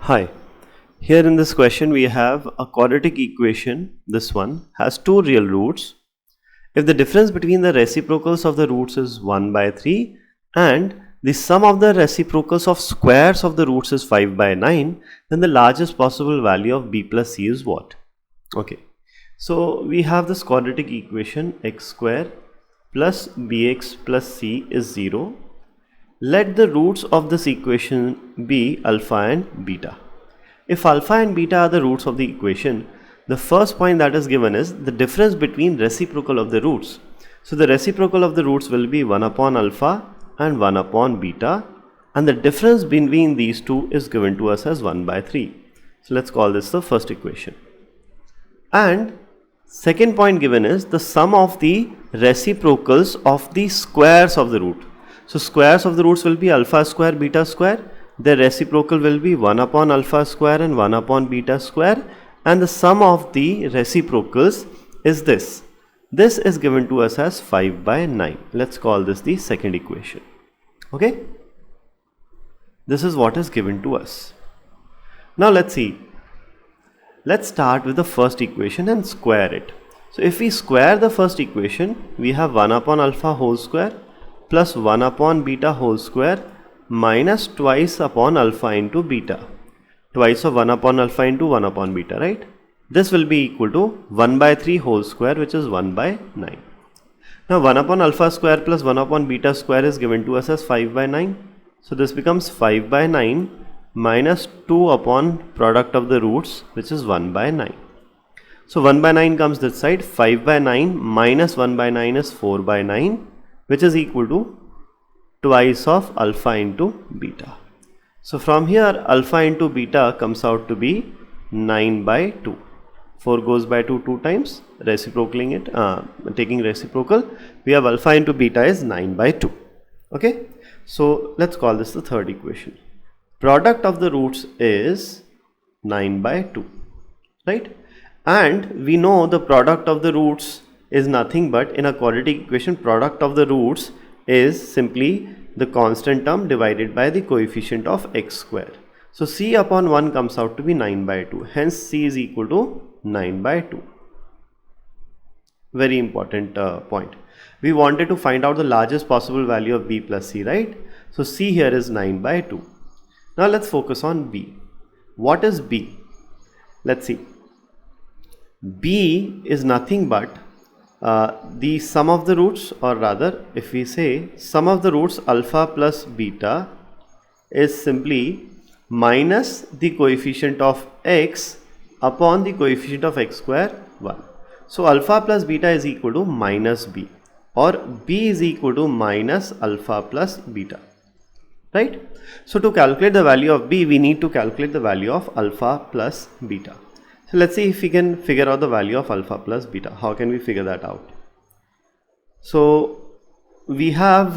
Hi, here in this question we have a quadratic equation. This one has two real roots. If the difference between the reciprocals of the roots is 1 by 3 and the sum of the reciprocals of squares of the roots is 5 by 9, then the largest possible value of b plus c is what? Okay, so we have this quadratic equation x square plus bx plus c is 0. Let the roots of this equation be alpha and beta. If alpha and beta are the roots of the equation, the first point that is given is the difference between reciprocal of the roots. So the reciprocal of the roots will be 1 upon alpha and 1 upon beta, and the difference between these two is given to us as 1 by 3. So let's call this the first equation. And second point given is the sum of the reciprocals of the squares of the root. So squares of the roots will be alpha square, beta square. The reciprocal will be 1 upon alpha square and 1 upon beta square, and the sum of the reciprocals is this. This is given to us as 5 by 9. Let's call this the second equation. Okay? This is what is given to us. Now let's see. Let's start with the first equation and square it. So if we square the first equation, we have 1 upon alpha whole square plus 1 upon beta whole square minus twice upon alpha into beta. Twice of 1 upon alpha into 1 upon beta, right? This will be equal to 1 by 3 whole square, which is 1 by 9. Now 1 upon alpha square plus 1 upon beta square is given to us as 5 by 9. So this becomes 5 by 9 minus 2 upon product of the roots, which is 1 by 9. So 1 by 9 comes this side. 5 by 9 minus 1 by 9 is 4 by 9, which is equal to twice of alpha into beta. So from here alpha into beta comes out to be 9 by 2. 4 goes by 2 two times, reciprocaling it, taking reciprocal, we have alpha into beta is 9 by 2. Okay, so let's call this the third equation. Product of the roots is 9 by 2, right? And we know the product of the roots is nothing but, in a quadratic equation, product of the roots is simply the constant term divided by the coefficient of x square. So c upon 1 comes out to be 9 by 2. Hence c is equal to 9 by 2. Very important point. We wanted to find out the largest possible value of b plus c, right? So c here is 9 by 2. Now let's focus on b. What is b? Let's see. b is nothing but the sum of the roots, or rather if we say sum of the roots alpha plus beta is simply minus the coefficient of x upon the coefficient of x square 1. So alpha plus beta is equal to minus b, or b is equal to minus alpha plus beta, right? So to calculate the value of b, we need to calculate the value of alpha plus beta. So let's see if we can figure out the value of alpha plus beta. How can we figure that out? So we have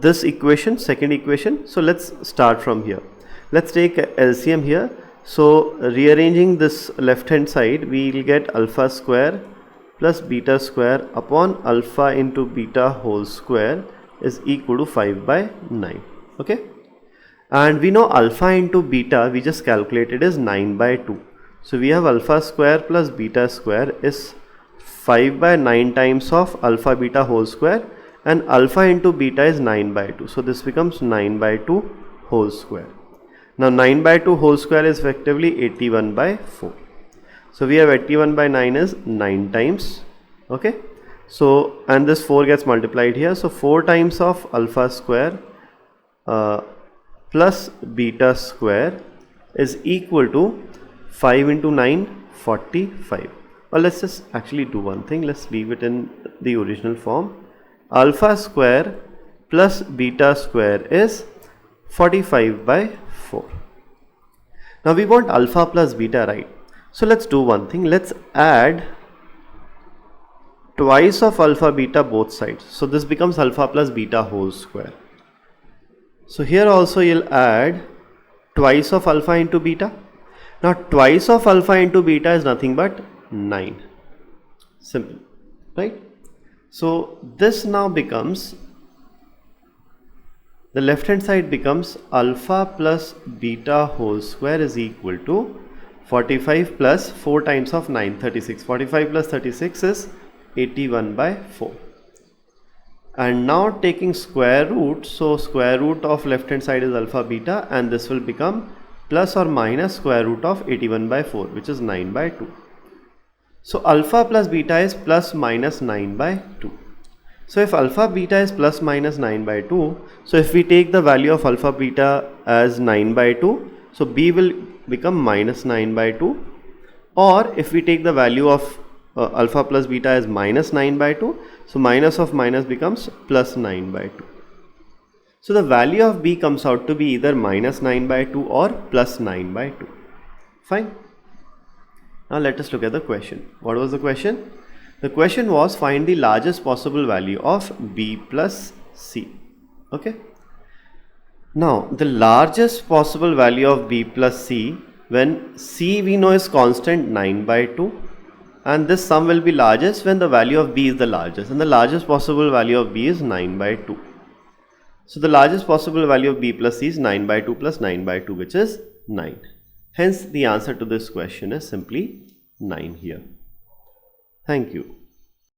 this equation, second equation. So let's start from here. Let's take LCM here. So rearranging this left hand side, we will get alpha square plus beta square upon alpha into beta whole square is equal to 5 by 9. Okay. And we know alpha into beta, we just calculated, is 9 by 2. So we have alpha square plus beta square is 5 by 9 times of alpha beta whole square, and alpha into beta is 9 by 2. So this becomes 9 by 2 whole square. Now 9 by 2 whole square is effectively 81 by 4. So we have 81 by 9 is 9 times. Okay. So and this 4 gets multiplied here. So 4 times of alpha square plus beta square is equal to 5 into 9, 45. Or let's just actually do one thing. Let's leave it in the original form. Alpha square plus beta square is 45 by 4. Now we want alpha plus beta, right? So let's do one thing. Let's add twice of alpha beta both sides. So this becomes alpha plus beta whole square. So here also you'll add twice of alpha into beta. Now twice of alpha into beta is nothing but 9. Simple, right? So this now becomes the left hand side becomes alpha plus beta whole square is equal to 45 plus 4 times of 9, 36. 45 plus 36 is 81 by 4. And now taking square root, so square root of left hand side is alpha beta, and this will become plus or minus square root of 81 by 4, which is 9 by 2. So alpha plus beta is plus minus 9 by 2. So if alpha beta is plus minus 9 by 2, so if we take the value of alpha beta as 9 by 2, so b will become minus 9 by 2, or if we take the value of alpha plus beta as minus 9 by 2, so minus of minus becomes plus 9 by 2. So the value of b comes out to be either minus 9 by 2 or plus 9 by 2. Fine. Now let us look at the question. What was the question? The question was, find the largest possible value of b plus c. Okay. Now the largest possible value of b plus c, when c we know is constant 9 by 2, and this sum will be largest when the value of b is the largest, and the largest possible value of b is 9 by 2. So the largest possible value of b plus c is 9 by 2 plus 9 by 2, which is 9. Hence the answer to this question is simply 9 here. Thank you.